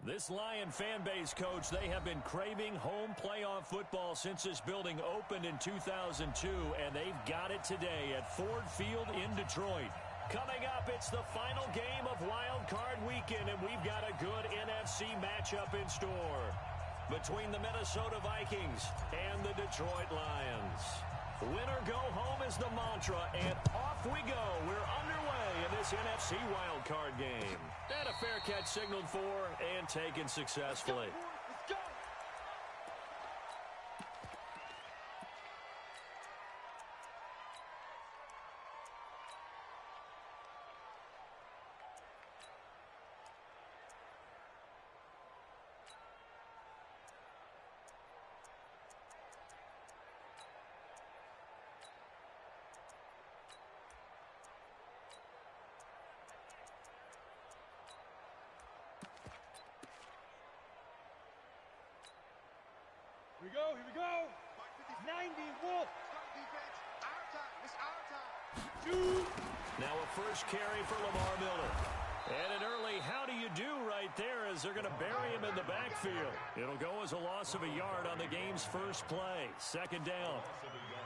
This Lion fan base, Coach, they have been craving home playoff football since this building opened in 2002, and they've got it today at Ford Field in Detroit. Coming up, it's the final game of Wild Card Weekend, and we've got a good NFC matchup in store between the Minnesota Vikings and the Detroit Lions. Win or go home is the mantra, and off we go. We're underway in this NFC wildcard game. And a fair catch signaled for and taken successfully. Let's go. Here we go, here we go. 90, Wolf. Defense, our time. It's our time. Two. Now a first carry for Lamar Miller. And an early how do you do right there as they're going to bury him in the backfield. It'll go as a loss of a yard on the game's first play. Second down.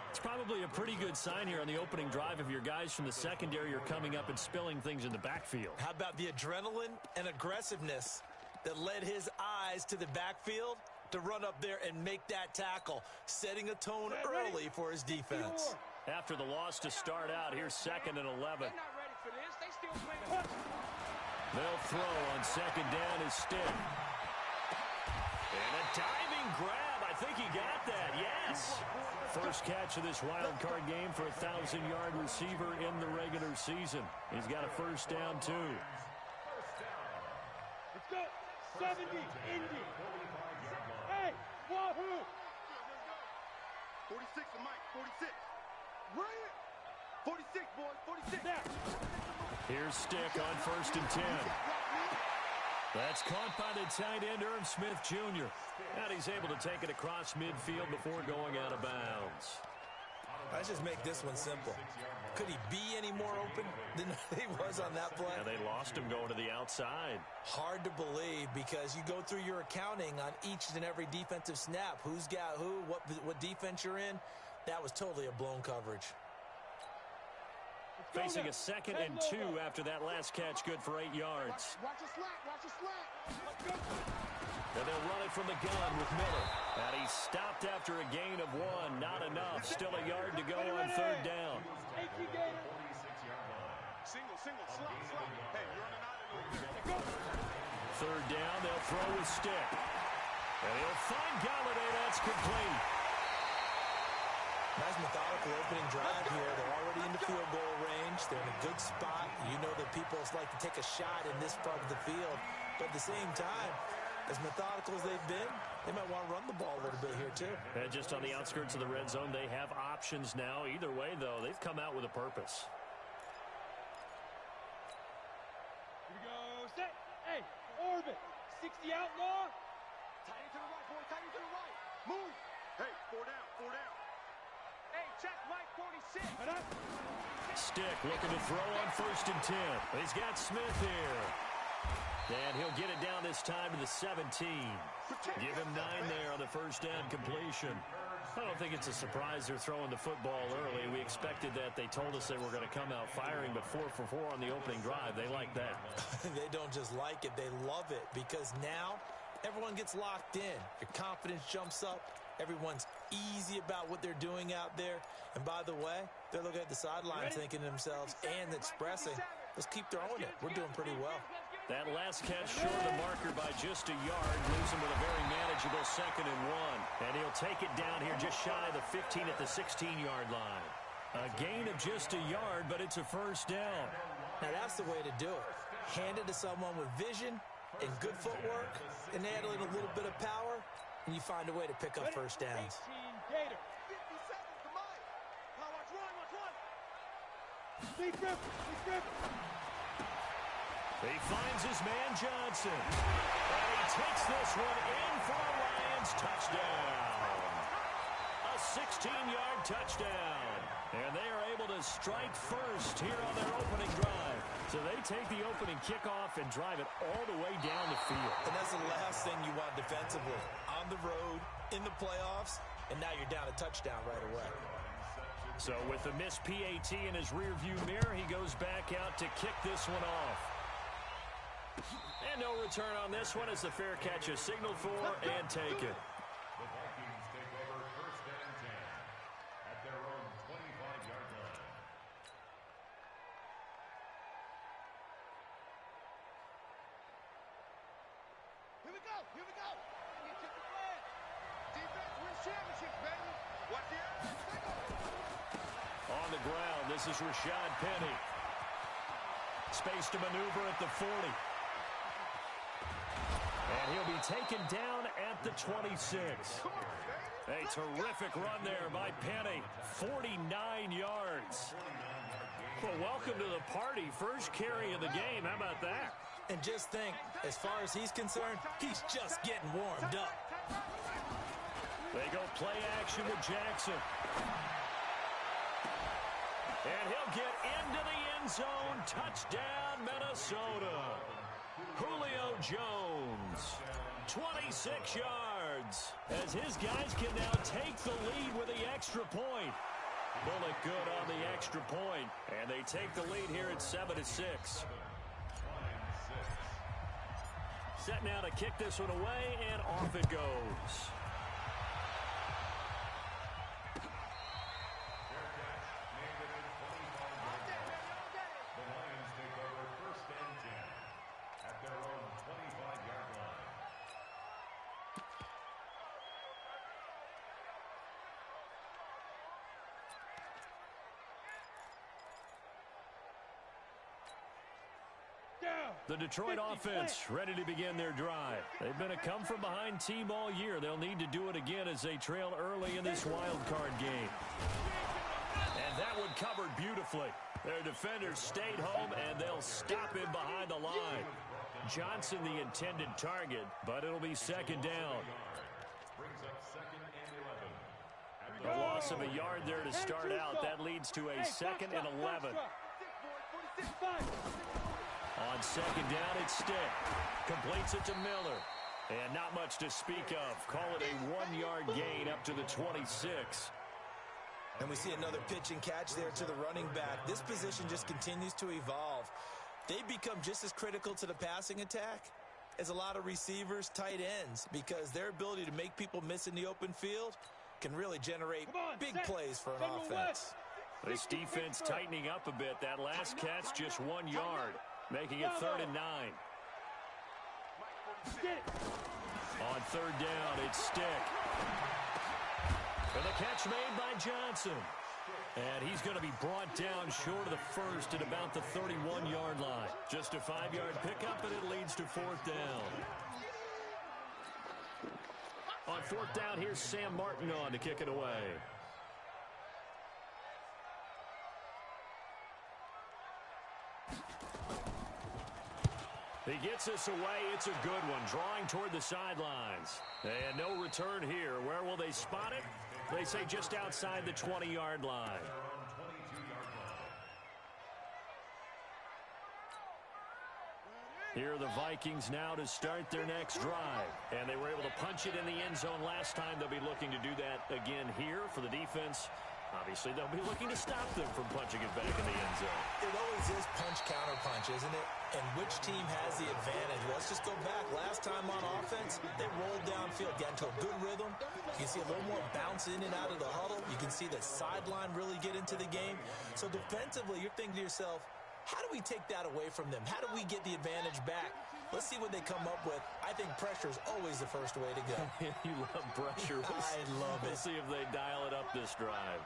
It's probably a pretty good sign here on the opening drive if your guys from the secondary are coming up and spilling things in the backfield. How about the adrenaline and aggressiveness that led his eyes to the backfield to run up there and make that tackle, setting a tone early for his defense. After the loss to start out, here's 2nd and 11. They're not ready for this. They still playing. They'll throw on second down is Stick. And a diving grab. I think he got that. Yes. First catch of this wild card game for a 1,000-yard receiver in the regular season. He's got a first down, too. Let's go. 70, Indy. Hey, wahoo. 46 to Mike, 46. Bring it. 46, boys, 46. Now. Here's Stick on 1st and 10. That's caught by the tight end, Irv Smith Jr. And he's able to take it across midfield before going out of bounds. Let's just make this one simple. Could he be any more open than he was on that play? Yeah, they lost him going to the outside. Hard to believe because you go through your accounting on each and every defensive snap. Who's got who, what defense you're in. That was totally a blown coverage. Facing a 2nd and 2 after that last catch, good for 8 yards. Watch your slack, watch your slack. And they'll run it from the gun with Miller. And he's stopped after a gain of 1. Not enough. Still a yard to go on 3rd down. Single, slot. Hey, you're on an island over there. 3rd down, they'll throw with Stick. And he'll find Galladay. That's complete. Nice methodical opening drive here. They're already in the field goal range. They're in a good spot. You know that people like to take a shot in this part of the field. But at the same time, as methodical as they've been, they might want to run the ball a little bit here too. And just on the outskirts of the red zone, they have options now. Either way, though, they've come out with a purpose. Here we go. Set. Hey, orbit. 60 outlaw. Tight end to the right, boy, tight end to the right. Move. Hey, 4 down, 4 down. Hey, check right 46. Stick looking to throw on 1st and 10. He's got Smith here. And he'll get it down this time to the 17. Give him 9 there on the first down completion. I don't think it's a surprise they're throwing the football early. We expected that. They told us they were going to come out firing, but 4 for 4 on the opening drive. They like that. They don't just like it. They love it because now everyone gets locked in. Your confidence jumps up. Everyone's easy about what they're doing out there. And by the way, they're looking at the sideline thinking to themselves and expressing, let's keep throwing it. We're doing pretty well. That last catch short of the marker by just a yard, leaves him with a very manageable 2nd and 1. And he'll take it down here just shy of the 15 at the 16-yard line. A gain of just a yard, but it's a first down. Now that's the way to do it. Hand it to someone with vision and good footwork, and add in a little bit of power, and you find a way to pick up first downs. 18 Gator. 50 seconds to Mike. Now watch run. Big grip. He finds his man Johnson. And he takes this one in for a Lions touchdown. A 16-yard touchdown. And they are able to to strike first here on their opening drive. So they take the opening kickoff and drive it all the way down the field. And that's the last thing you want defensively. On the road, in the playoffs, and now you're down a touchdown right away. So with the missed PAT in his rearview mirror, he goes back out to kick this one off. And no return on this one as the fair catch is signaled for and taken. The Vikings take over first and 10 at their own 25-yard line. Here we go. Here we go. Get to the plan. Defense wins championships, baby. Watch the air. On the ground, this is Rashad Penny. Space to maneuver at the 40. And he'll be taken down at the 26. A terrific run there by Penny. 49 yards. Well, welcome to the party. First carry of the game. How about that? And just think, as far as he's concerned, he's just getting warmed up. They go play action with Jackson. And he'll get into the end zone. Touchdown, Minnesota. Julio Jones, 26 yards. As his guys can now take the lead with the extra point. Bullock good on the extra point. And they take the lead here at 7-6. Set now to kick this one away, and off it goes. The Detroit offense ready to begin their drive. They've been a come-from-behind team all year. They'll need to do it again as they trail early in this wild card game. And that one covered beautifully. Their defenders stayed home, and they'll stop him behind the line. Johnson the intended target, but it'll be second down. A loss of a yard there to start out. That leads to a 2nd and 11. On second down, it's Stick. Completes it to Miller. And not much to speak of. Call it a 1-yard gain up to the 26. And we see another pitch and catch there to the running back. This position just continues to evolve. They become just as critical to the passing attack as a lot of receivers, tight ends, because their ability to make people miss in the open field can really generate big plays for an offense. This defense tightening up a bit. That last catch just 1 yard. Making it 3rd and 9. On third down, it's Stick. And the catch made by Johnson. And he's going to be brought down short of the first at about the 31-yard line. Just a 5-yard pickup, and it leads to 4th down. On 4th down, here's Sam Martin on to kick it away. He gets this away. It's a good one. Drawing toward the sidelines. And no return here. Where will they spot it? They say just outside the 20-yard line. Here are the Vikings now to start their next drive. And they were able to punch it in the end zone last time. They'll be looking to do that again here for the defense. Obviously, they'll be looking to stop them from punching it back in the end zone. It always is punch-counter-punch, isn't it? And which team has the advantage? Let's just go back. Last time on offense, they rolled downfield, got into a good rhythm. You can see a little more bounce in and out of the huddle. You can see the sideline really get into the game. So defensively, you're thinking to yourself, how do we take that away from them? How do we get the advantage back? Let's see what they come up with. I think pressure is always the first way to go. You love pressure. I love it. We'll see if they dial it up this drive.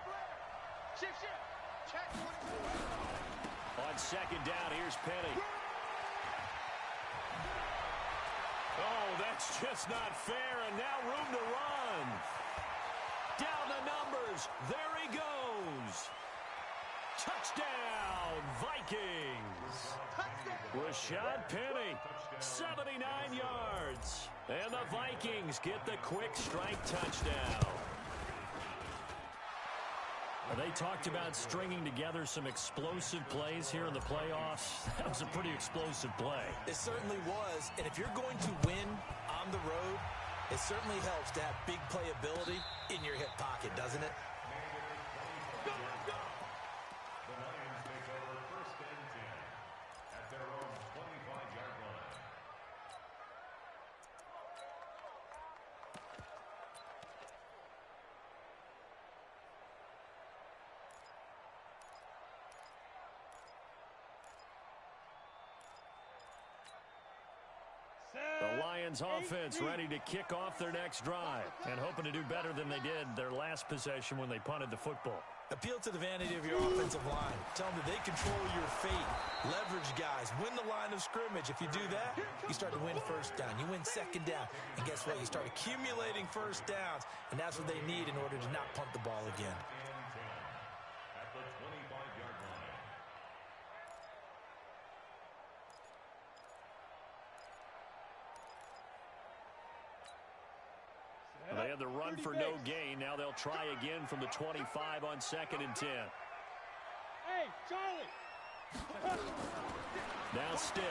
On second down, here's Penny. Oh, that's just not fair, and now room to run. Down the numbers. There he goes. Touchdown, Vikings. Rashad Penny, 79 yards. And the Vikings get the quick strike touchdown. They talked about stringing together some explosive plays here in the playoffs. That was a pretty explosive play. It certainly was, and if you're going to win on the road, it certainly helps to have big playability in your hip pocket, doesn't it? The Lions take over 1st and 10 at their own 25-yard line. The Lions offense ready to kick off their next drive and hoping to do better than they did their last possession when they punted the football. Appeal to the vanity of your offensive line. Tell them that they control your fate. Leverage guys. Win the line of scrimmage. If you do that, you start to win first down. You win second down. And guess what? You start accumulating first downs. And that's what they need in order to not punt the ball again. At the 25-yard line. They had the run for no gain. Now they'll try again from the 25 on 2nd and 10. Hey, Charlie! Now Stick.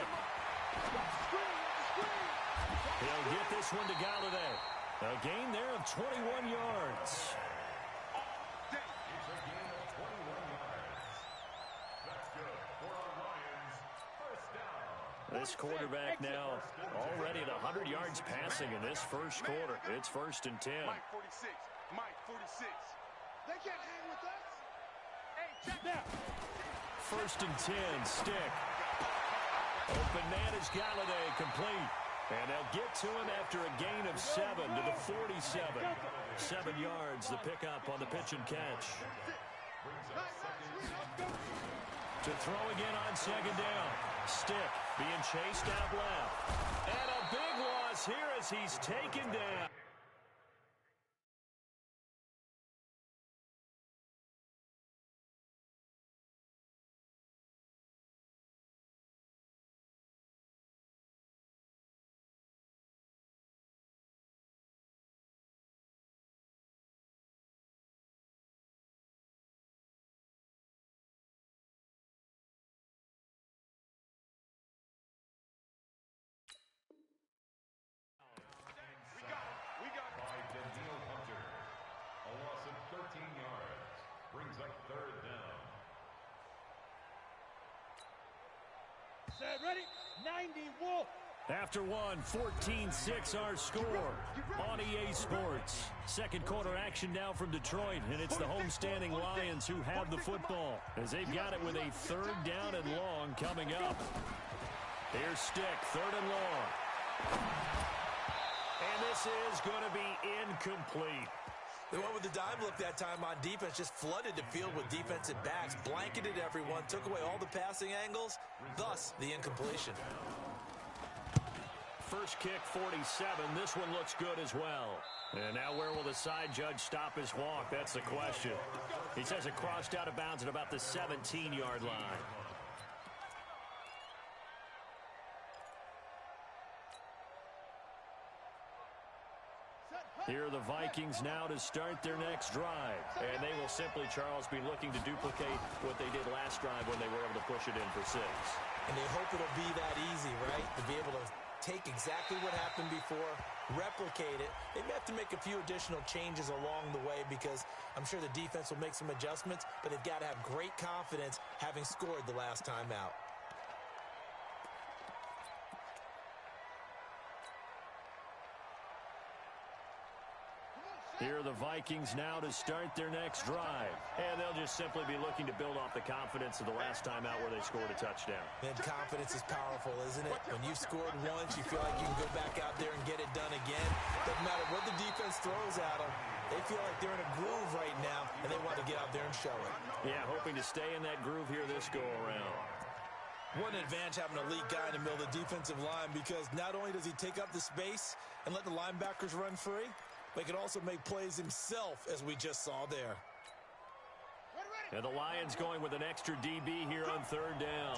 He'll get this one to Galladay. A gain there of 21 yards. It's a gain of 21 yards. That's good for our Lions. First down. This quarterback now already at 100 yards passing in this first quarter. It's 1st and 10. Mike 46. Mike 46. They can't hang with us. Hey, check that. 1st and 10, Stick. Open man is Galladay, complete. And they'll get to him after a gain of 7 to the 47. 7 yards, the pickup on the pitch and catch. To throw again on 2nd down. Stick being chased out left. And a big loss here as he's taken down. By Daniel Hunter. A loss of 13 yards. Brings up 3rd down. Set, ready? 90, Wolf! After one, 14-6 our score on EA Sports. Second quarter action now from Detroit, and it's the homestanding Lions who have the football as they've got it with a 3rd down and long coming up. Here's Stick, 3rd and long. And this is going to be incomplete. They went with the dime look that time on defense, just flooded the field with defensive backs, blanketed everyone, took away all the passing angles, thus the incompletion. First kick, 47. This one looks good as well. And now where will the side judge stop his walk? That's the question. He says it crossed out of bounds at about the 17-yard line. Here are the Vikings now to start their next drive. And they will simply, Charles, be looking to duplicate what they did last drive when they were able to push it in for 6. And they hope it'll be that easy, right? To be able to take exactly what happened before, replicate it. They may have to make a few additional changes along the way because I'm sure the defense will make some adjustments, but they've got to have great confidence having scored the last time out. Here are the Vikings now to start their next drive. And they'll just simply be looking to build off the confidence of the last time out where they scored a touchdown. And confidence is powerful, isn't it? When you've scored once, you feel like you can go back out there and get it done again. Doesn't matter what the defense throws at them. They feel like they're in a groove right now, and they want to get out there and show it. Yeah, hoping to stay in that groove here this go-around. What an advantage having an elite guy in the middle of the defensive line because not only does he take up the space and let the linebackers run free, but he can also make plays himself, as we just saw there. And the Lions going with an extra DB here on 3rd down.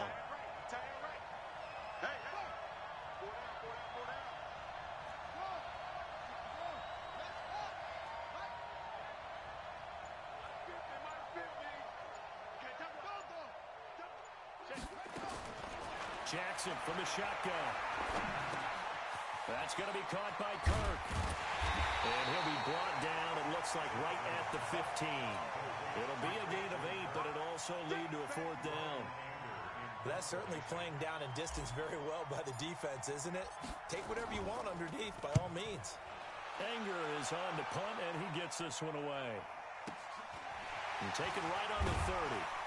Jackson from the shotgun. That's going to be caught by Kirk. And he'll be brought down, it looks like, right at the 15. It'll be a gain of 8, but it'll also lead to a 4th down. That's certainly playing down in distance very well by the defense, isn't it? Take whatever you want underneath, by all means. Anger is on to punt, and he gets this one away. And taken right on the 30.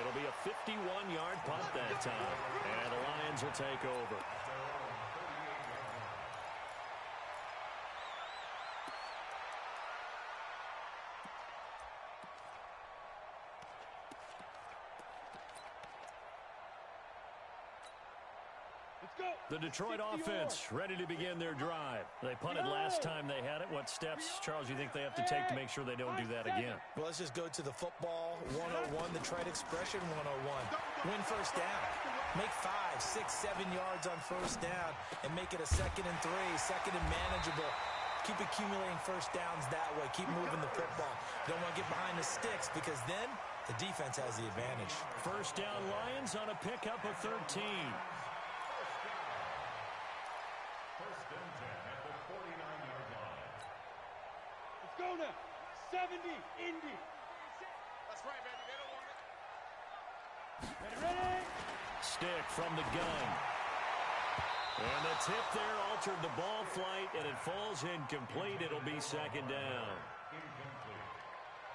It'll be a 51-yard punt that time, and the Lions will take over. The Detroit offense ready to begin their drive. They punted last time they had it. What steps, Charles, you think they have to take to make sure they don't do that again? Well, let's just go to the football 101, the trade expression 101. Win first down. Make 5, 6, 7 yards on first down and make it a 2nd and 3, 2nd and manageable. Keep accumulating first downs that way. Keep moving the football. You don't want to get behind the sticks because then the defense has the advantage. First down Lions on a pickup of 13. Go now. 70, Indy. That's right, baby. They don't want it. Ready? Stick from the gun. And the tip there altered the ball flight, and it falls incomplete. It'll be 2nd down.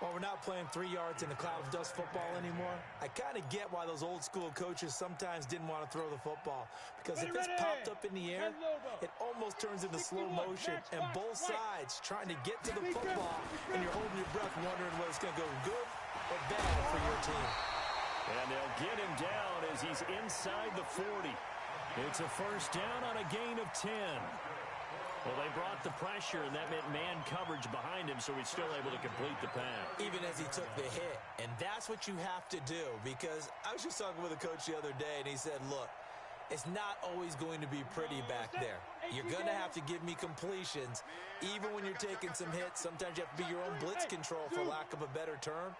Well, we're not playing 3 yards in a cloud of dust football anymore. I kind of get why those old school coaches sometimes didn't want to throw the football. Because if it's popped up in the air, it almost turns into slow motion. And both sides trying to get to the football, and you're holding your breath wondering whether it's going to go good or bad for your team. And they'll get him down as he's inside the 40. It's a first down on a gain of 10. Well, they brought the pressure, and that meant man coverage behind him, so he's still able to complete the pass. Even as he took the hit. And that's what you have to do, because I was just talking with a coach the other day, and he said, look, it's not always going to be pretty back there. You're going to have to give me completions. Even when you're taking some hits, sometimes you have to be your own blitz control, for lack of a better term.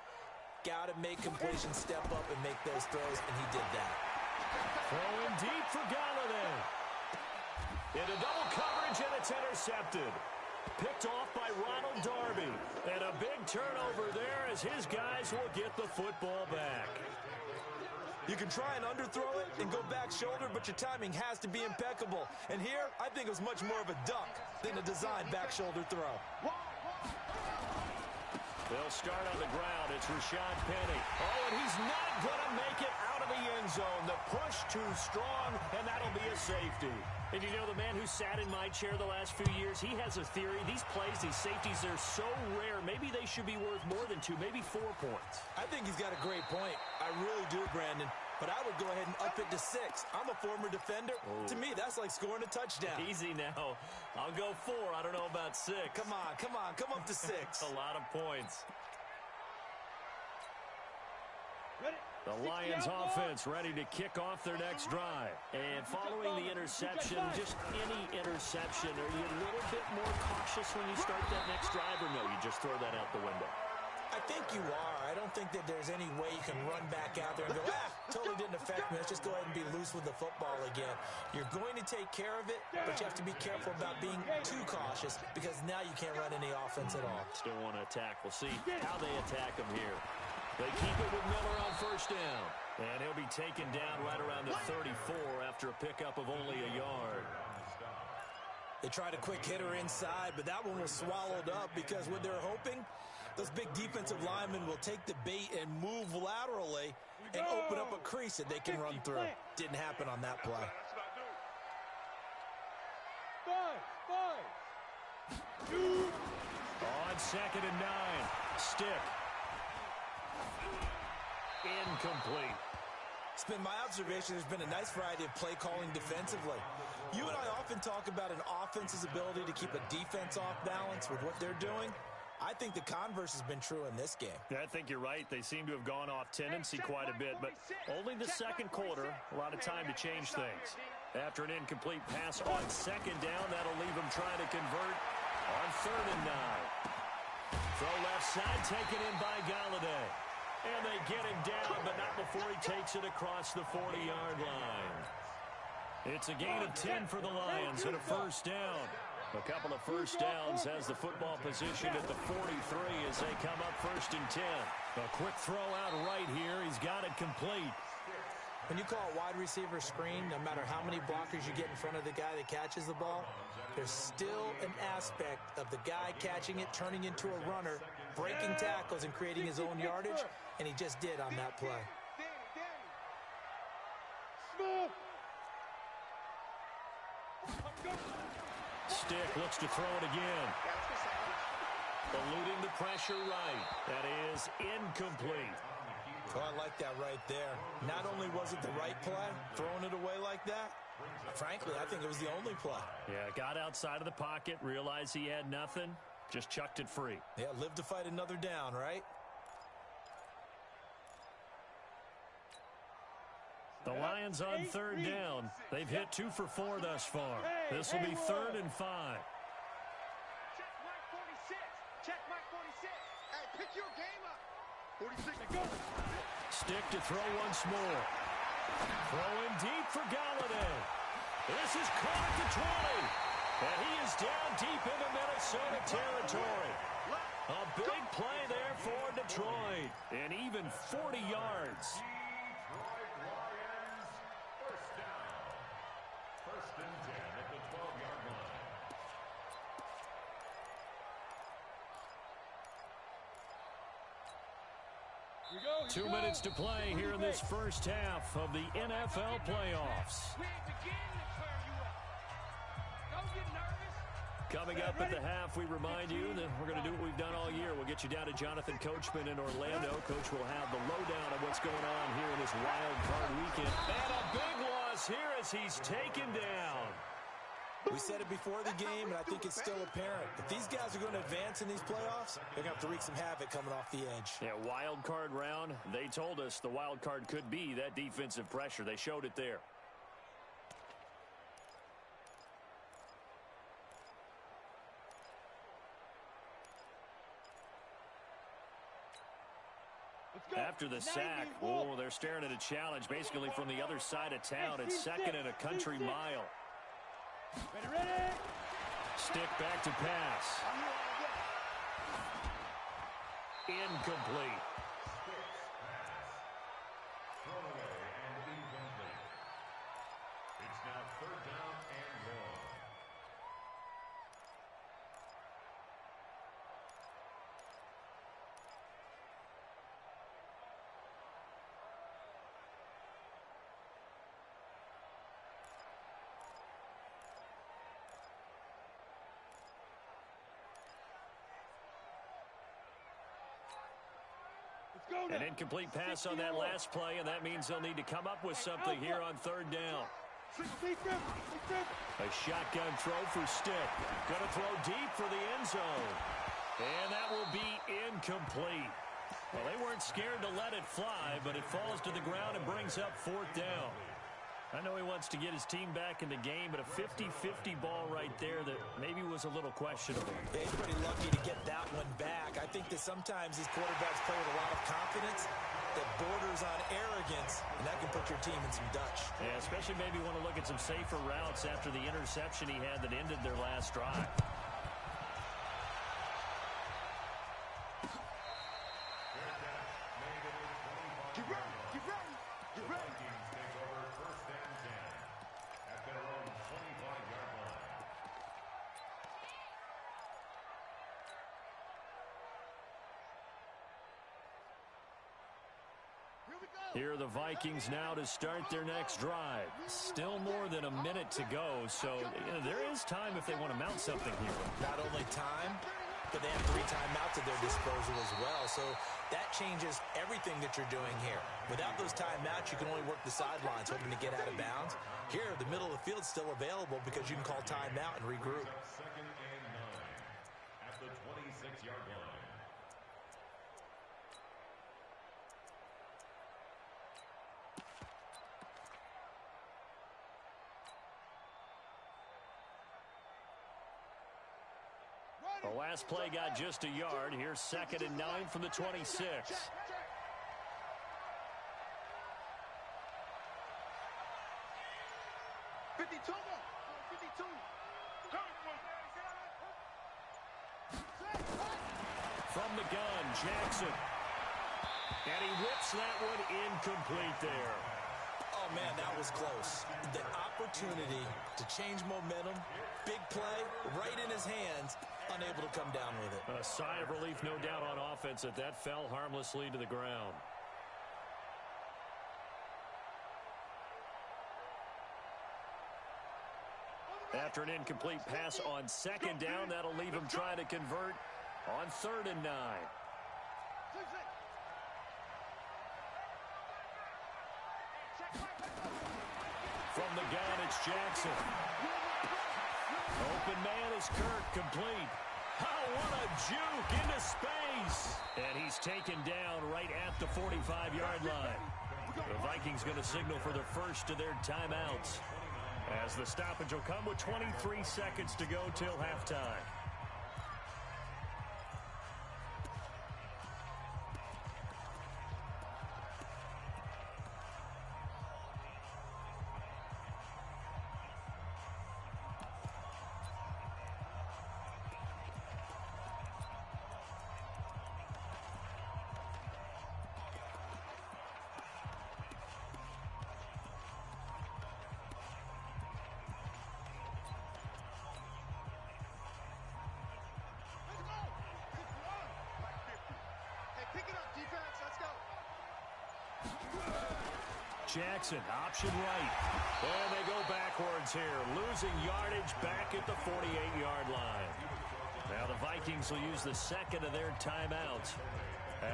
Got to make completions, step up, and make those throws, and he did that. Throwing deep for Galladay. Into double coverage, and it's intercepted. Picked off by Ronald Darby. And a big turnover there as his guys will get the football back. You can try and underthrow it and go back shoulder, but your timing has to be impeccable. And here, I think it was much more of a duck than a designed back shoulder throw. They'll start on the ground. It's Rashad Penny. Oh, and he's not going to make it out of the end zone. The push too strong, and that'll be a safety. And you know, the man who sat in my chair the last few years, he has a theory. These plays, these safeties, they're so rare. Maybe they should be worth more than 2, maybe 4 points. I think he's got a great point. I really do, Brandon. But I would go ahead and up it to 6. I'm a former defender. Oh. To me, that's like scoring a touchdown. Easy now. I'll go 4. I don't know about 6. Come on. Come up to 6. A lot of points. Ready? The Lions offense ready to kick off their next drive. And following the interception, just any interception, are you a little bit more cautious when you start that next drive, or no, you just throw that out the window? I think you are. I don't think that there's any way you can run back out there and go, totally didn't affect me. Let's just go ahead and be loose with the football again. You're going to take care of it, but you have to be careful about being too cautious because now you can't run any offense at all. Still want to attack. We'll see how they attack him here. They keep it with Miller on first down. And he'll be taken down right around the 34 after a pickup of only a yard. They tried a quick hitter inside, but that one was swallowed up because what they're hoping, those big defensive linemen will take the bait and move laterally and open up a crease that they can run through. Didn't happen on that play. On 2nd and 9, Stick. Incomplete. It's been my observation there's been a nice variety of play calling defensively. You and I often talk about an offense's ability to keep a defense off balance with what they're doing. I think the converse has been true in this game. Yeah, I think you're right. They seem to have gone off tendency quite a bit, but only the second quarter, a lot of time to change things. After an incomplete pass on 2nd down, that'll leave them trying to convert on 3rd and 9. Throw left side, taken in by Galladay. And they get him down, but not before he takes it across the 40-yard line. It's a gain of 10 for the Lions and a first down. A couple of first downs has the football positioned at the 43 as they come up first and 10. A quick throw out right here. He's got it complete. When you call a wide receiver screen, no matter how many blockers you get in front of the guy that catches the ball, there's still an aspect of the guy catching it, turning into a runner, breaking tackles and creating his own yardage, and he just did on that play. Stick looks to throw it again. Eluding the pressure right. That is incomplete. Oh, I like that right there. Not only was it the right play, throwing it away like that, frankly, I think it was the only play. Yeah, got outside of the pocket, realized he had nothing, just chucked it free. Yeah, live to fight another down, right? The Lions on third down. They've hit 2 for 4 thus far. This will be 3rd and 5. Check mark 46. Check mark 46. Hey, pick your game up. 46. Go. Stick to throw once more. Throwing deep for Galladay. This is caught at the 20. And he is down deep into Minnesota territory. A big play there for Detroit. And even 40 yards. Detroit Lions, first down. First and 10 at the 12-yard line. 2 minutes to play here in this first half of the NFL playoffs. Coming up at the half, we remind you that we're going to do what we've done all year. We'll get you down to Jonathan Coachman in Orlando. Coach will have the lowdown of what's going on here in this wild card weekend. And a big loss here as he's taken down. We said it before the game, and I think it's still apparent. If these guys are going to advance in these playoffs, they're going to have to wreak some havoc coming off the edge. Yeah, wild card round. They told us the wild card could be that defensive pressure. They showed it there. After the sack, oh, they're staring at a challenge basically from the other side of town. It's 2nd and a country mile. Ready. Stick back to pass. Incomplete. Thrown away and incomplete. It's now 3rd down and long. An incomplete pass on that last play, and that means they'll need to come up with something here on 3rd down. A shotgun throw for Stick. Going to throw deep for the end zone. And that will be incomplete. Well, they weren't scared to let it fly, but it falls to the ground and brings up 4th down. I know he wants to get his team back in the game, but a 50-50 ball right there that maybe was a little questionable. Yeah, he's pretty lucky to get that one back. I think that sometimes these quarterbacks play with a lot of confidence that borders on arrogance, and that can put your team in some Dutch. Yeah, especially maybe want to look at some safer routes after the interception he had that ended their last drive. Get ready. Get ready. Get ready. Vikings take over 1st and 10 at their own 25-yard line. Here we go. Here are the Vikings now to start their next drive. Still more than a minute to go, so there is time if they want to mount something here. Not only time, but they have 3 timeouts at their disposal as well. So that changes everything that you're doing here. Without those timeouts, you can only work the sidelines, hoping to get out of bounds. Here, the middle of the field's still available because you can call timeout and regroup. 2nd and 9 at the 26-yard line. The last play got just a yard. Here's 2nd and 9 from the 26. 52 more. 52. From the gun, Jackson. And he whips that one incomplete there. Oh, man, that was close. The opportunity to change momentum, big play, right in his hands, unable to come down with it. A sigh of relief, no doubt, on offense that fell harmlessly to the ground. After an incomplete pass on second down, that'll leave him trying to convert on 3rd and 9. From the gun, it's Jackson. Open man is Kirk, complete. Oh, what a juke into space. And he's taken down right at the 45-yard line. The Vikings going to signal for the first of their timeouts, as the stoppage will come with 23 seconds to go till halftime. Jackson, option right. And they go backwards here, losing yardage back at the 48-yard line. Now the Vikings will use the second of their timeouts,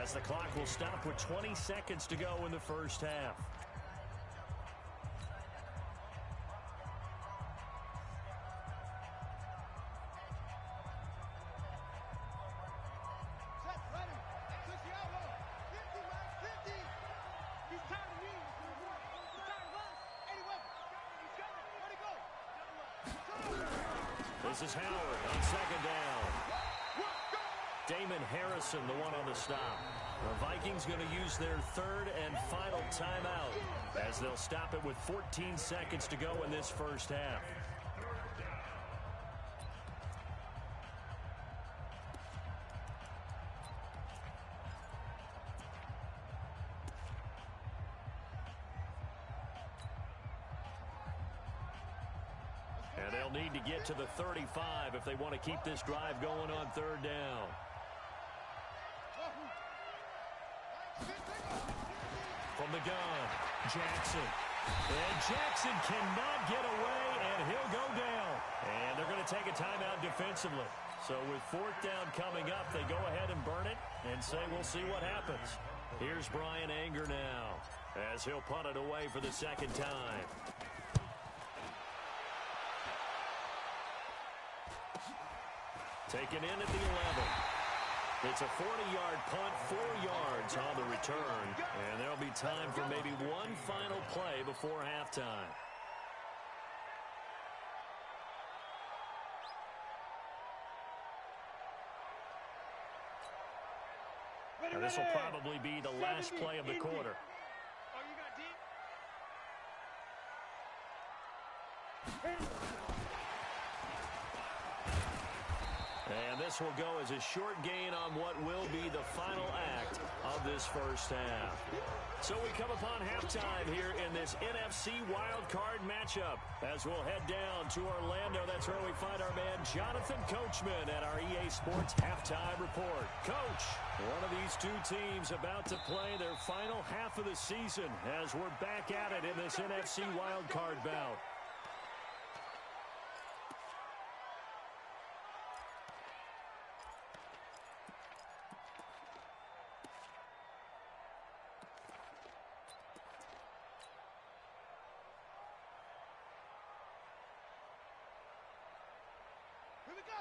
as the clock will stop with 20 seconds to go in the first half. This is Howard on second down. Damon Harrison, the one on the stop. The Vikings going to use their 3rd and final timeout, as they'll stop it with 14 seconds to go in this first half. And they'll need to get to the 35 if they want to keep this drive going on 3rd down. From the gun, Jackson. And Jackson cannot get away, and he'll go down. And they're going to take a timeout defensively. So with 4th down coming up, they go ahead and burn it and say we'll see what happens. Here's Brian Anger now, as he'll punt it away for the 2nd time. Taken in at the 11. It's a 40-yard punt, 4 yards on the return, and there'll be time for maybe one final play before halftime. And this will probably be the last play of the quarter. And this will go as a short gain on what will be the final act of this first half. So we come upon halftime here in this NFC wildcard matchup, as we'll head down to Orlando. That's where we find our man Jonathan Coachman at our EA Sports Halftime Report. Coach, one of these two teams about to play their final half of the season, as we're back at it in this NFC wildcard bout.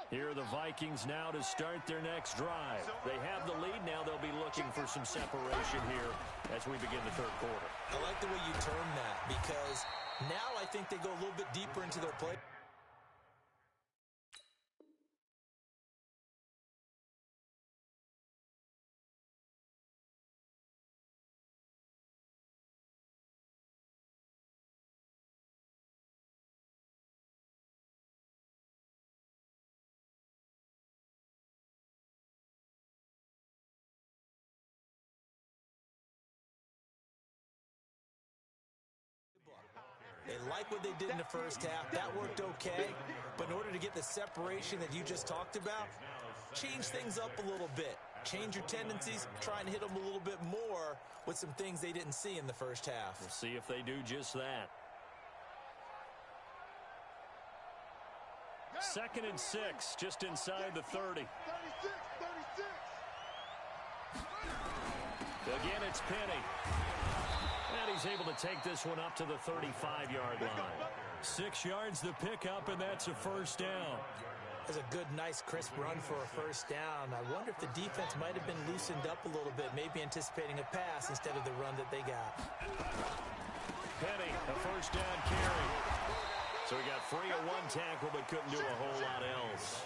Here are the Vikings now to start their next drive. They have the lead. Now they'll be looking for some separation here as we begin the 3rd quarter. I like the way you term that, because now I think they go a little bit deeper into their play. They like what they did in the first half. That worked okay. But in order to get the separation that you just talked about, change things up a little bit. Change your tendencies. Try and hit them a little bit more with some things they didn't see in the first half. We'll see if they do just that. 2nd and 6, just inside the 30. 36, 36. Again, it's Penny. And he's able to take this one up to the 35-yard line. 6 yards the pickup, and that's a first down. That's a good, nice, crisp run for a first down. I wonder if the defense might have been loosened up a little bit, maybe anticipating a pass instead of the run that they got. Penny, a first down carry. So he got free of one tackle, but couldn't do a whole lot else.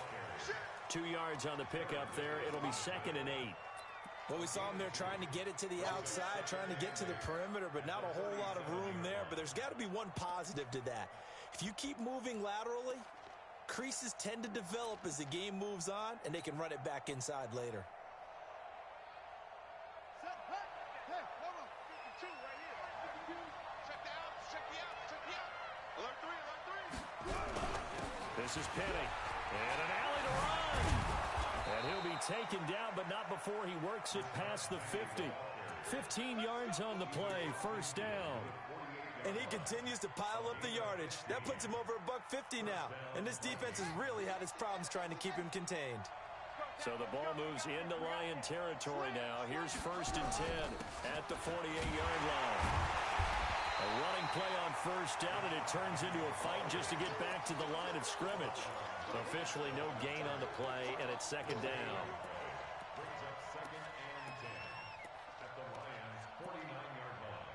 2 yards on the pickup there. It'll be 2nd and 8. Well, we saw him there trying to get it to the outside, trying to get to the perimeter, but not a whole lot of room there. But there's got to be one positive to that. If you keep moving laterally, creases tend to develop as the game moves on, and they can run it back inside later. Set, hey, hold on. 52 right here. Check the out, check the out, check the out. Alert 3, alert 3. This is Penny. And an alley to run. And he'll be taken down, but not before he works it past the 50. 15 yards on the play, first down. And he continues to pile up the yardage. That puts him over $150 now. And this defense has really had its problems trying to keep him contained. So the ball moves into Lion territory now. Here's 1st and 10 at the 48-yard line. A running play on first down, and it turns into a fight just to get back to the line of scrimmage. Officially no gain on the play, and it's 2nd down. Brings up 2nd and 10 at the Lions' 49-yard line.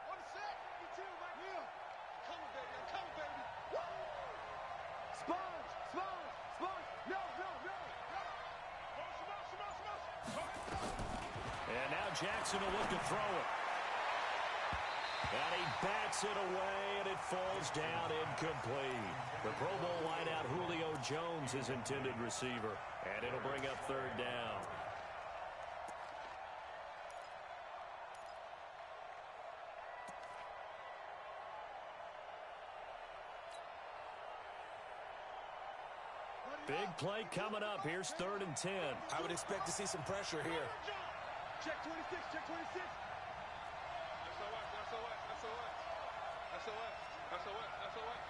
On the set, 52 right here. Come on, baby, come on, baby. Woo! Sponge, sponge, sponge. No, no, no, no. And now Jackson will look to throw it. And he bats it away, and it falls down incomplete. The Pro Bowl wideout Julio Jones is intended receiver, and it'll bring up 3rd down. Big play coming up. Here's 3rd and 10. I would expect to see some pressure here. Check 26, check 26. SOS.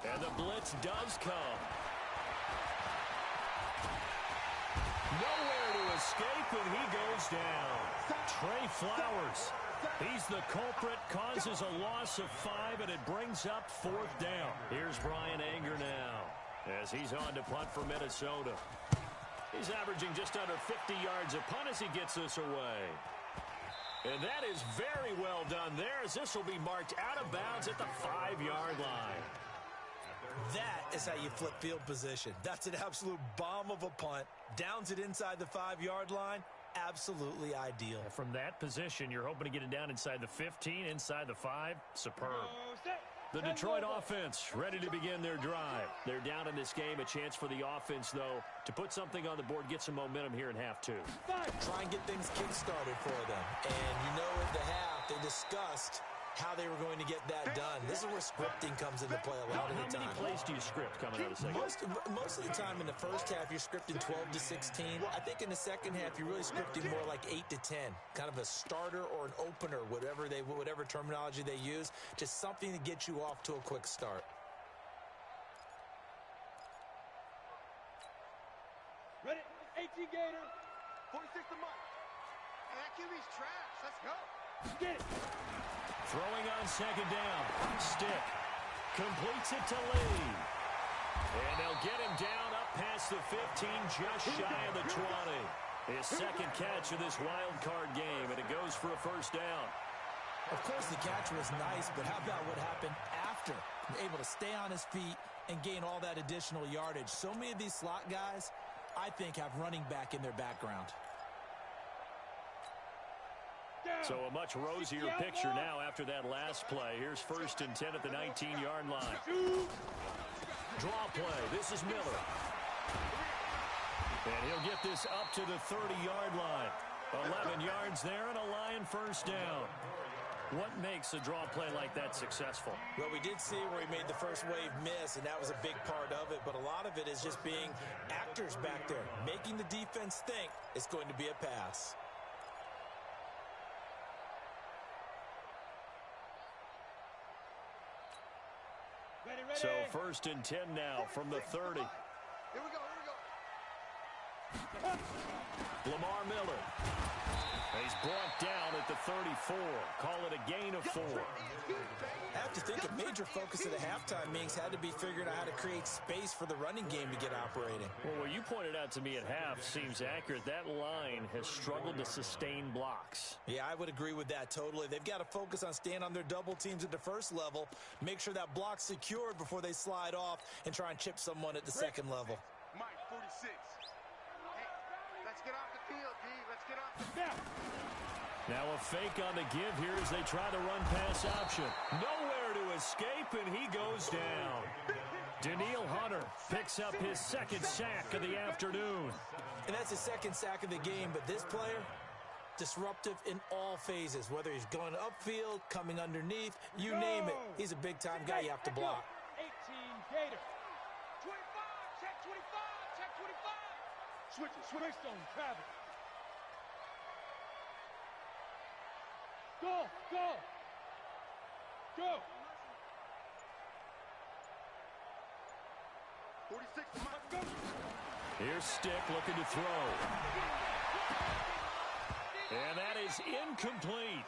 And the blitz does come. Nowhere to escape, and he goes down. Trey Flowers. He's the culprit, causes a loss of 5, and it brings up 4th down. Here's Brian Anger now as he's on to punt for Minnesota. He's averaging just under 50 yards a punt as he gets this away. And that is very well done there, as this will be marked out of bounds at the 5-yard line. That is how you flip field position. That's an absolute bomb of a punt. Downs it inside the 5-yard line. Absolutely ideal. From that position, you're hoping to get it down inside the 15, inside the 5. Superb. The Detroit offense ready to begin their drive. They're down in this game. A chance for the offense, though, to put something on the board, get some momentum here in half 2. Try and get things kick-started for them. And you know at the half, they discussed how they were going to get that done. This is where scripting comes into play a lot of the time. How many plays do you script coming out of the second? Most of the time in the first half, you're scripting 12 to 16. I think in the second half, you're really scripting more like 8 to 10. Kind of a starter or an opener, whatever terminology they use. Just something to get you off to a quick start. Ready? 18 Gator. 46 to Mike. And that QB's trash. Let's go. Get it. Throwing on second down. Stick. Completes it to Lee. And they'll get him down up past the 15, just shy of the 20. His second catch of this wild card game, and it goes for a first down. Of course, the catch was nice, but how about what happened after? able to stay on his feet and gain all that additional yardage. So many of these slot guys, I think, have running back in their background. So a much rosier picture now after that last play. Here's 1st and 10 at the 19-yard line. Draw play. This is Miller. And he'll get this up to the 30-yard line. 11 yards there and a Lion first down. What makes a draw play like that successful? Well, we did see where he made the first wave miss, and that was a big part of it. But a lot of it is just being actors back there, making the defense think it's going to be a pass. Ready, ready. So 1st and 10 now from the 30. Here we go, here we go. Lamar Miller. He's brought down at the 34. Call it a gain of 4. I have to think a major focus of the halftime meetings had to be figuring out how to create space for the running game to get operating. Well, what you pointed out to me at half seems accurate. That line has struggled to sustain blocks. Yeah, I would agree with that totally. They've got to focus on staying on their double teams at the first level, make sure that block's secured before they slide off and try and chip someone at the second level. Mike, 46. Hey, let's get off the field, D. Let's get off the field. Now a fake on the give here as they try the run-pass option. Nowhere to escape, and he goes down. Daniil Hunter picks up his 2nd sack of the afternoon. And that's his 2nd sack of the game, but this player, disruptive in all phases, whether he's going upfield, coming underneath, you name it. He's a big-time guy you have to block. 18 Gator. 25, check 25, check 25. Switch it, switch on Travis. Go, go. Go. 46 to Mike. Go. Here's Stick looking to throw. And that is incomplete.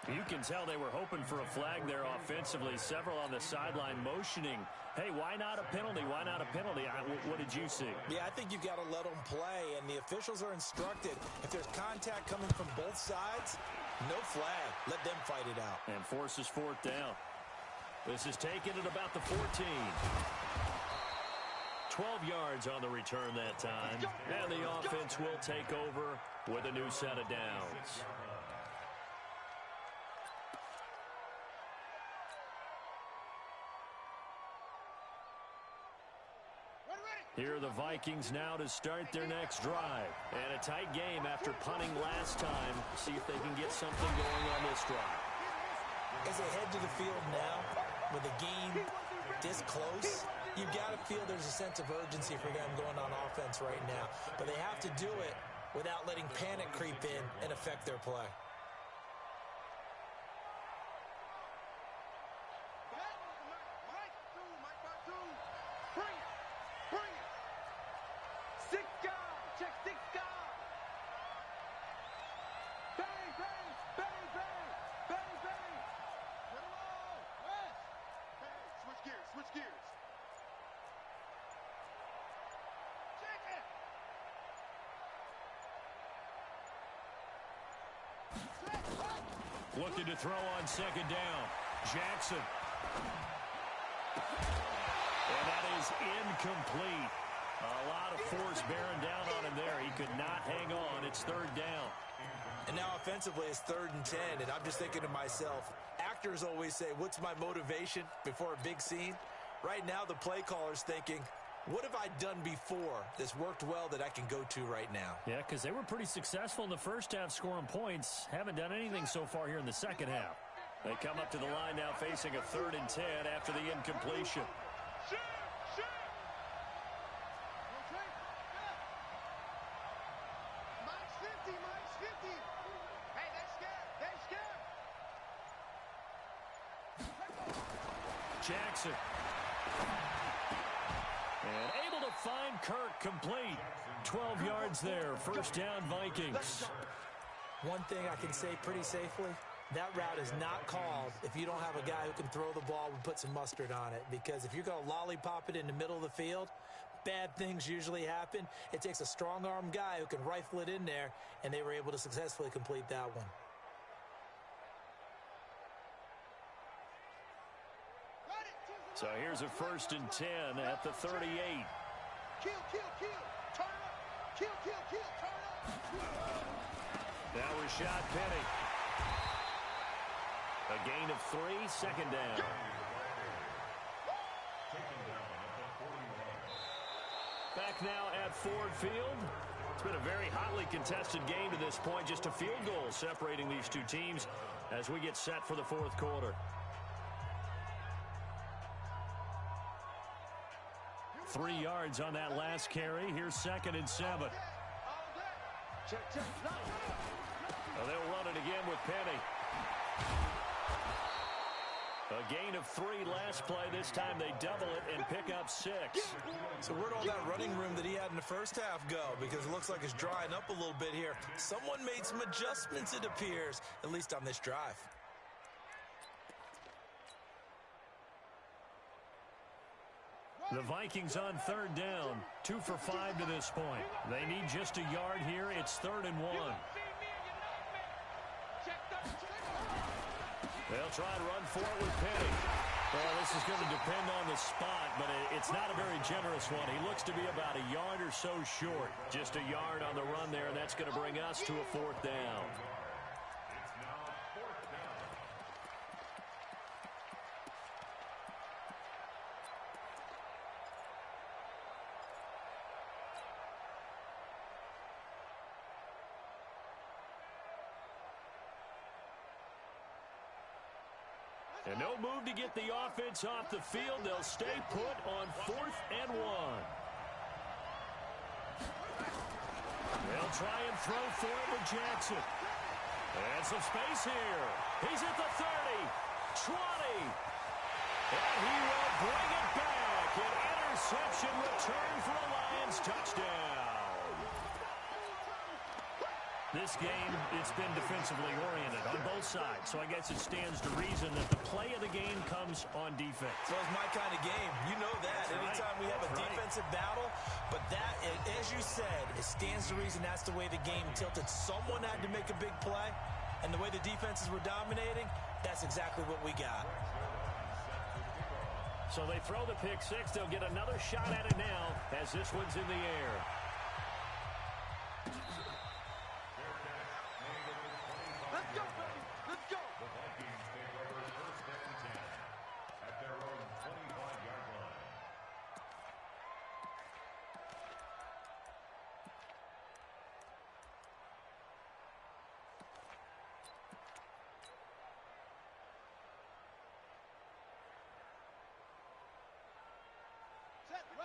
You can tell they were hoping for a flag there offensively. Several on the sideline motioning. Hey, why not a penalty? Why not a penalty? What did you see? Yeah, I think you've got to let them play, and the officials are instructed. If there's contact coming from both sides, no flag. Let them fight it out. And forces 4th down. This is taken at about the 14. 12 yards on the return that time. And the offense will take over with a new set of downs. Here are the Vikings now to start their next drive. And a tight game after punting last time. See if they can get something going on this drive. As they head to the field now, with the game this close, you've got to feel there's a sense of urgency for them going on offense right now. But they have to do it without letting panic creep in and affect their play. Looking to throw on 2nd down. Jackson. And that is incomplete. A lot of force bearing down on him there. He could not hang on. It's 3rd down. And now offensively it's 3rd and 10. And I'm just thinking to myself, actors always say, what's my motivation before a big scene? Right now the play caller's thinking, what have I done before that's worked well that I can go to right now? Yeah, because they were pretty successful in the first half scoring points. Haven't done anything so far here in the second half. They come up to the line now facing a 3rd and 10 after the incompletion. Mike's 50, Mike's 50. Hey, they're scared. Jackson. And able to find Kirk complete. 12 yards there. 1st down, Vikings. One thing I can say pretty safely, that route is not called if you don't have a guy who can throw the ball and put some mustard on it. Because if you're going to lollipop it in the middle of the field, bad things usually happen. It takes a strong-arm guy who can rifle it in there, and they were able to successfully complete that one. Run it, 2-0. So here's a 1st and 10 at the 38. Kill, kill, kill. Turn up. Kill, kill, kill. Turn up. Now Rashad Penny. A gain of 3, 2nd down. Back now at Ford Field. It's been a very hotly contested game to this point. Just a field goal separating these two teams as we get set for the 4th quarter. 3 yards on that last carry. Here's 2nd and 7. Check, check. They'll run it again with Penny. A gain of 3 last play. This time they double it and pick up 6. So where'd all that running room that he had in the first half go? Because it looks like it's drying up a little bit here. Someone made some adjustments, it appears, at least on this drive. The Vikings on 3rd down. 2 for 5 to this point. They need just a yard here. It's 3rd and 1. They'll try and run for it with Penny. Well, this is going to depend on the spot, but it's not a very generous one. He looks to be about a yard or so short. Just a yard on the run there, and that's going to bring us to a 4th down. And no move to get the offense off the field. They'll stay put on 4th and 1. They'll try and throw for it with Jackson. And some space here. He's at the 30, 20. And he will bring it back. An interception return for a Lions touchdown. This game, it's been defensively oriented on both sides, so I guess it stands to reason that the play of the game comes on defense. So it's my kind of game. You know that. Anytime we have a defensive battle, but that, as you said, it stands to reason that's the way the game tilted. Someone had to make a big play, and the way the defenses were dominating, that's exactly what we got. So they throw the pick 6. They'll get another shot at it now as this one's in the air. Let's go, baby. Let's go. The Vikings take over 1st and 10 at their own 25-yard line.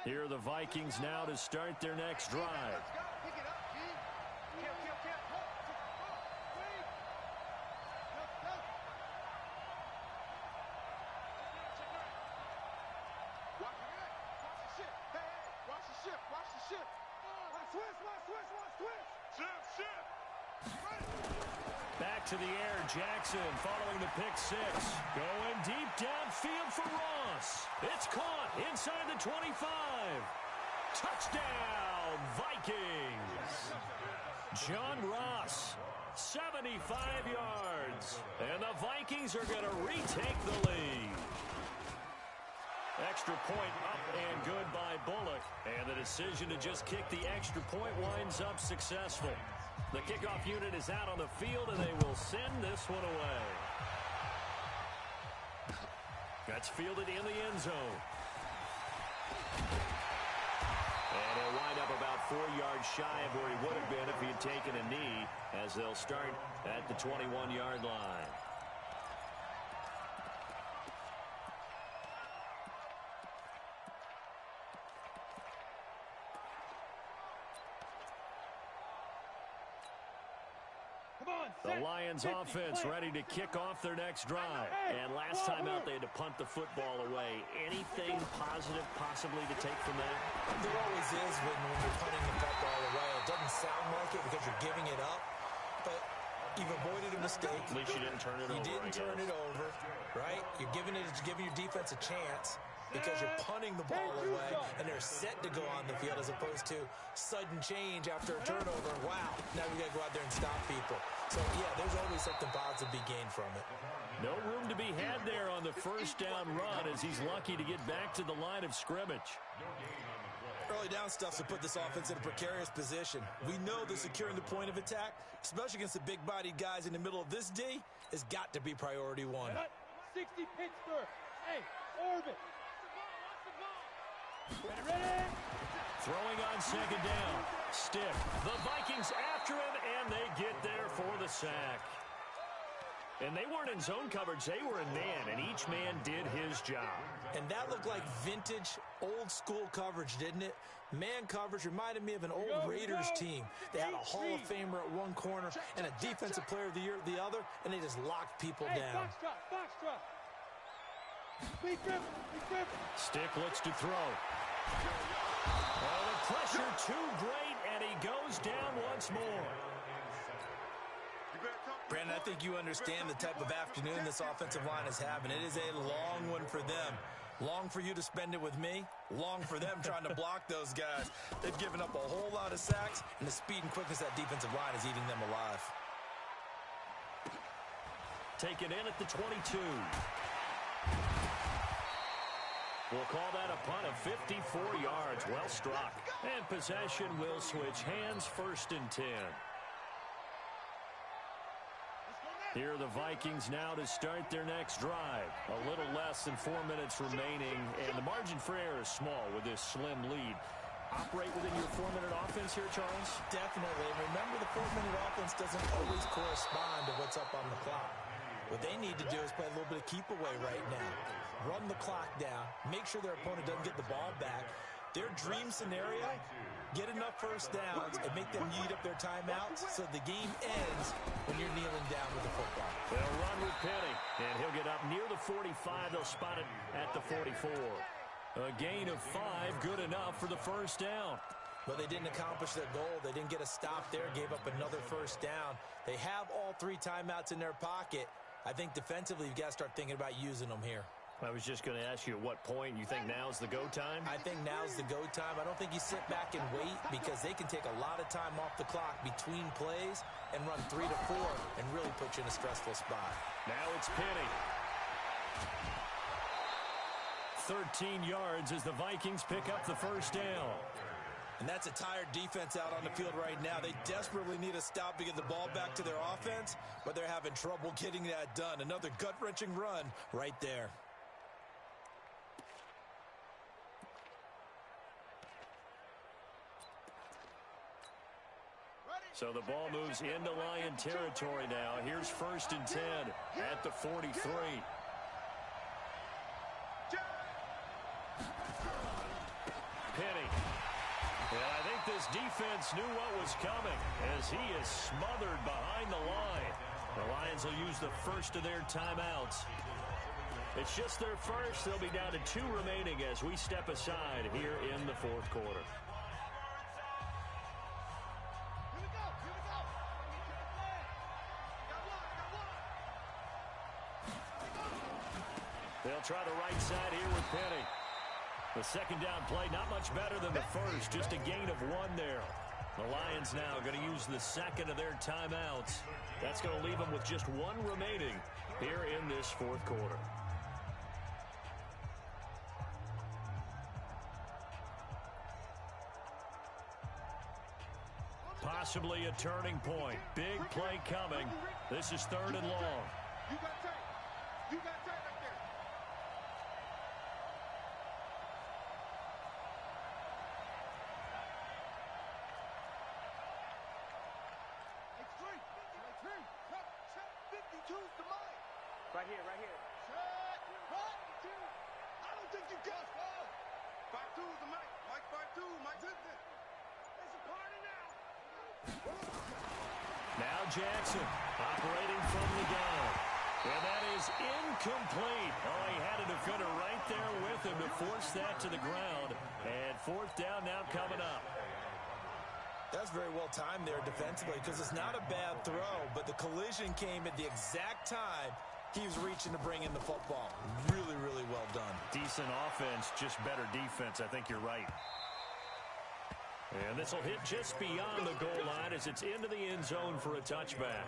Here are the Vikings now to start their next drive. Let's go. Pick it up, G. Kill, kill, kill. Wait. Let's go. Watch it. Watch the ship. Hey, hey. Watch the ship. Watch the ship. Watch switch. Watch switch. Watch switch. Ship. Back to the air, Jackson following the pick 6. Going deep downfield for Ross. It's caught inside the 25. Touchdown, Vikings. John Ross, 75 yards. And the Vikings are going to retake the lead. Extra point up and good by Bullock. And the decision to just kick the extra point winds up successful. The kickoff unit is out on the field, and they will send this one away. That's fielded in the end zone. And he'll wind up about 4 yards shy of where he would have been if he had taken a knee, as they'll start at the 21-yard line. The Lions offense ready to kick off their next drive. And last time out, they had to punt the football away. Anything positive possibly to take from that? There always is when you're punting the football away. It doesn't sound like it because you're giving it up, but you've avoided a mistake. At least you didn't turn it over. You didn't turn it over, right? You're giving your defense a chance because you're punting the ball away, and they're set to go on the field as opposed to sudden change after a turnover. Wow, now we got to go out there and stop people. So, yeah, there's always something positive to be gained from it. No room to be had there on the first down run as he's lucky to get back to the line of scrimmage. Early down stuff to put this offense in a precarious position. We know that securing the point of attack, especially against the big-bodied guys in the middle of this D, has got to be priority one. 60 Pittsburgh. Hey, orbit. Ready? Throwing on second down. Stick. The Vikings after him, and they get there for the sack. And they weren't in zone coverage. They were in man, and each man did his job. And that looked like vintage, old-school coverage, didn't it? Man coverage reminded me of an old Raiders team. They had a Hall of Famer at one corner and a Defensive Player of the Year at the other, and they just locked people down. Foxtrot. Stick looks to throw. Oh, the pressure too great, and he goes down once more. Brandon, I think you understand the type of afternoon this offensive line is having. It is a long one for them. Long for you to spend it with me. Long for them trying to block those guys. They've given up a whole lot of sacks, and the speed and quickness of that defensive line is eating them alive. Taken in at the 22. We'll call that a punt of 54 yards. Well struck. And possession will switch hands, 1st and 10. Here are the Vikings now to start their next drive. A little less than 4 minutes remaining, and the margin for error is small with this slim lead. Operate within your 4-minute offense here, Charles? Definitely. Remember, the 4-minute offense doesn't always correspond to what's up on the clock. What they need to do is play a little bit of keep away right now. Run the clock down. Make sure their opponent doesn't get the ball back. Their dream scenario, get enough first downs and make them eat up their timeouts so the game ends when you're kneeling down with the football. They'll run with Penny, and he'll get up near the 45. They'll spot it at the 44. A gain of 5, good enough for the first down. But they didn't accomplish their goal. They didn't get a stop there, gave up another first down. They have all 3 timeouts in their pocket. I think defensively you've got to start thinking about using them here. I was just going to ask you at what point you think now's the go time? I think now's the go time. I don't think you sit back and wait because they can take a lot of time off the clock between plays and run 3 to 4 and really put you in a stressful spot. Now it's Penny. 13 yards as the Vikings pick up the first down. And that's a tired defense out on the field right now. They desperately need a stop to get the ball back to their offense, but they're having trouble getting that done. Another gut-wrenching run right there. So the ball moves into Lion territory now. Here's 1st and 10 at the 43. Penny. And I think this defense knew what was coming as he is smothered behind the line. The Lions will use the first of their timeouts. It's just their first. They'll be down to 2 remaining as we step aside here in the 4th quarter. They'll try the right side here with Penny. The second down play, not much better than the first, just a gain of 1 there. The Lions now going to use the second of their timeouts. That's going to leave them with just 1 remaining here in this 4th quarter. Possibly a turning point. Big play coming. This is 3rd and long. You got tight. You got tight right there. Extreme. Check. 52's the mic. Right here. Check. 52. I don't think you got 52's the mic. Mike 52. Mike Simpson. It's a party now. Now Jackson operating from the gun. And that is incomplete. Oh, he had a defender right there with him to force that to the ground. And 4th down now coming up. That's very well timed there defensively because it's not a bad throw, but the collision came at the exact time he was reaching to bring in the football. Really, really well done. Decent offense, just better defense. I think you're right. And this will hit just beyond the goal line as it's into the end zone for a touchback.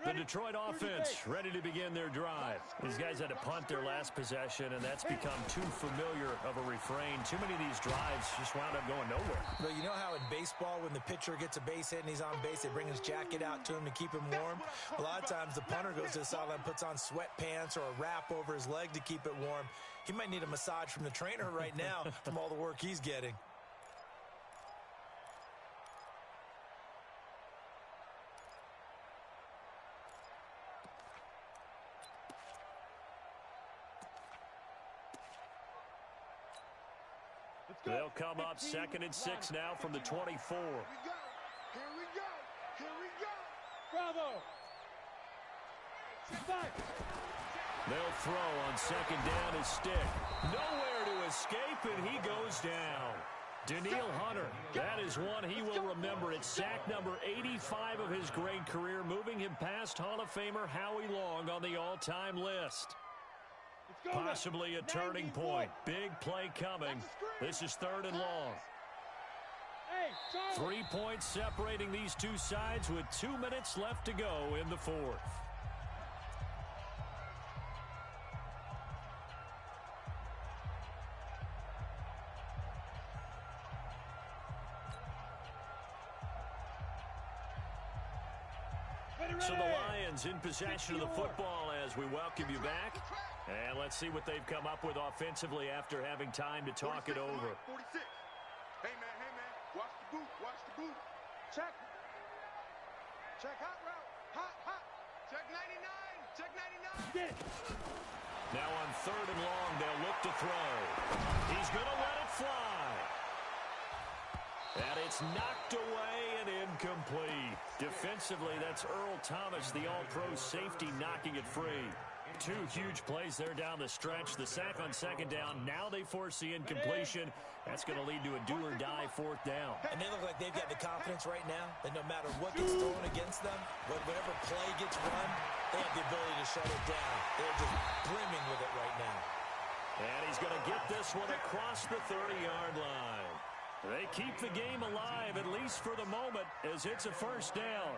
The Detroit offense ready to begin their drive. These guys had to punt their last possession, and that's become too familiar of a refrain. Too many of these drives just wound up going nowhere. But you know how in baseball, when the pitcher gets a base hit and he's on base, they bring his jacket out to him to keep him warm? A lot of times the punter goes to the sideline, puts on sweatpants or a wrap over his leg to keep it warm. He might need a massage from the trainer right now from all the work he's getting. They'll come up 2nd and 6 now from the 24. Here we go. Here we go. Here we go. Bravo. Back. They'll throw on 2nd down his stick. Nowhere to escape, and he goes down. Danielle Hunter, that is one he will remember. It's sack number 85 of his great career, moving him past Hall of Famer Howie Long on the all-time list. Possibly a turning point. Big play coming. This is 3rd and long. 3 points separating these two sides with 2 minutes left to go in the 4th. So the Lions in possession of the football as we welcome you back. And let's see what they've come up with offensively after having time to talk it over. 46. Hey, man. Watch the boot. Watch the boot. Check. Check hot route. Hot. Check 99. Check 99. Now on 3rd and long, they'll look to throw. He's going to let it fly. And it's knocked away and incomplete. Defensively, that's Earl Thomas, the all-pro safety, knocking it free. 2 huge plays there down the stretch. The sack on 2nd down. Now they force the incompletion. That's going to lead to a do-or-die 4th down. And they look like they've got the confidence right now that no matter what gets thrown against them, whatever play gets run, they have the ability to shut it down. They're just brimming with it right now. And he's going to get this one across the 30-yard line. They keep the game alive, at least for the moment, as it's a 1st down.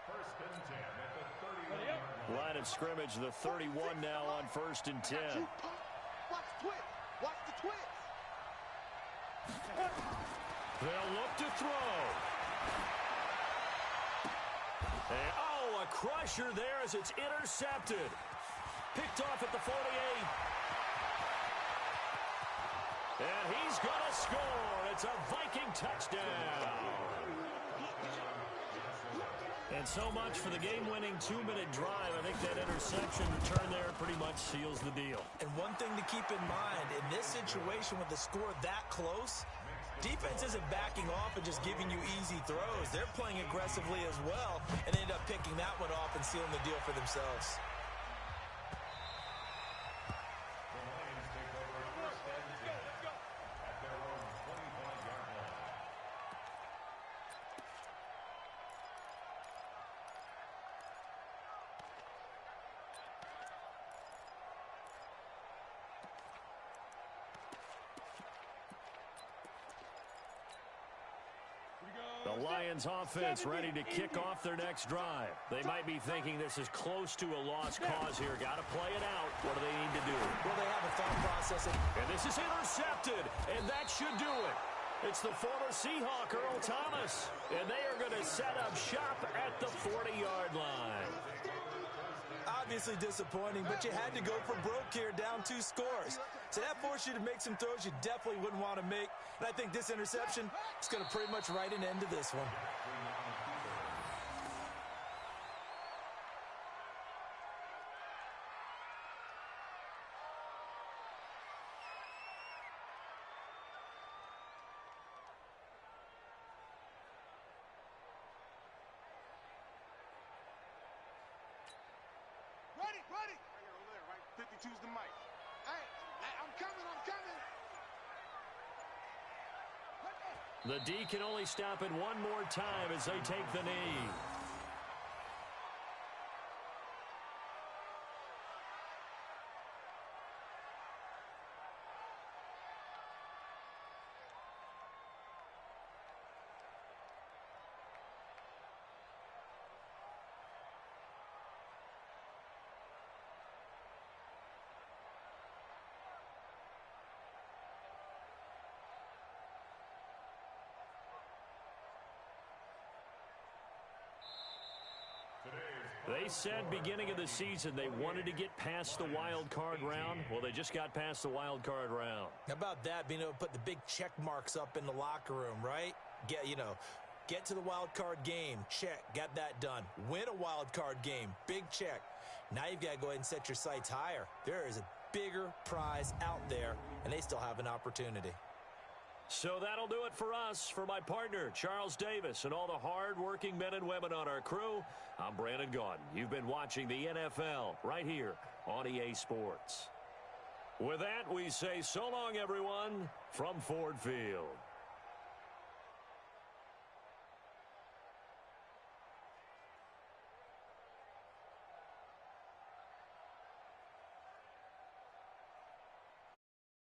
First and 10 at the 31. Line of scrimmage, the 31 now on 1st and 10. Watch the twist. Watch the twist. They'll look to throw. And, a crusher there as it's intercepted. Picked off at the 48. And he's going to score. It's a Viking touchdown. And so much for the game-winning 2-minute drive. I think that interception return there pretty much seals the deal. And one thing to keep in mind, in this situation with the score that close, defense isn't backing off and just giving you easy throws. They're playing aggressively as well, and they end up picking that one off and sealing the deal for themselves. The Lions offense ready to kick off their next drive. They might be thinking this is close to a lost cause here. Got to play it out. What do they need to do? Well, they have a thought process. And this is intercepted, and that should do it. It's the former Seahawk, Earl Thomas, and they are going to set up shop at the 40-yard line. Obviously disappointing, but you had to go for broke here, down 2 scores. So that forced you to make some throws you definitely wouldn't want to make. And I think this interception is going to pretty much write an end to this one. Ready. Right here, over there, right? 52's the mic. Hey, I'm coming. The D can only stop it one more time as they take the knee. They said beginning of the season they wanted to get past the wild card round. Well, they just got past the wild card round. How about that, being able to put the big check marks up in the locker room, right? Get to the wild card game. Check. Got that done. Win a wild card game. Big check. Now you've got to go ahead and set your sights higher. There is a bigger prize out there, and they still have an opportunity. So that'll do it for us. For my partner, Charles Davis, and all the hard-working men and women on our crew, I'm Brandon Gaudin. You've been watching the NFL right here on EA Sports. With that, we say so long, everyone, from Ford Field.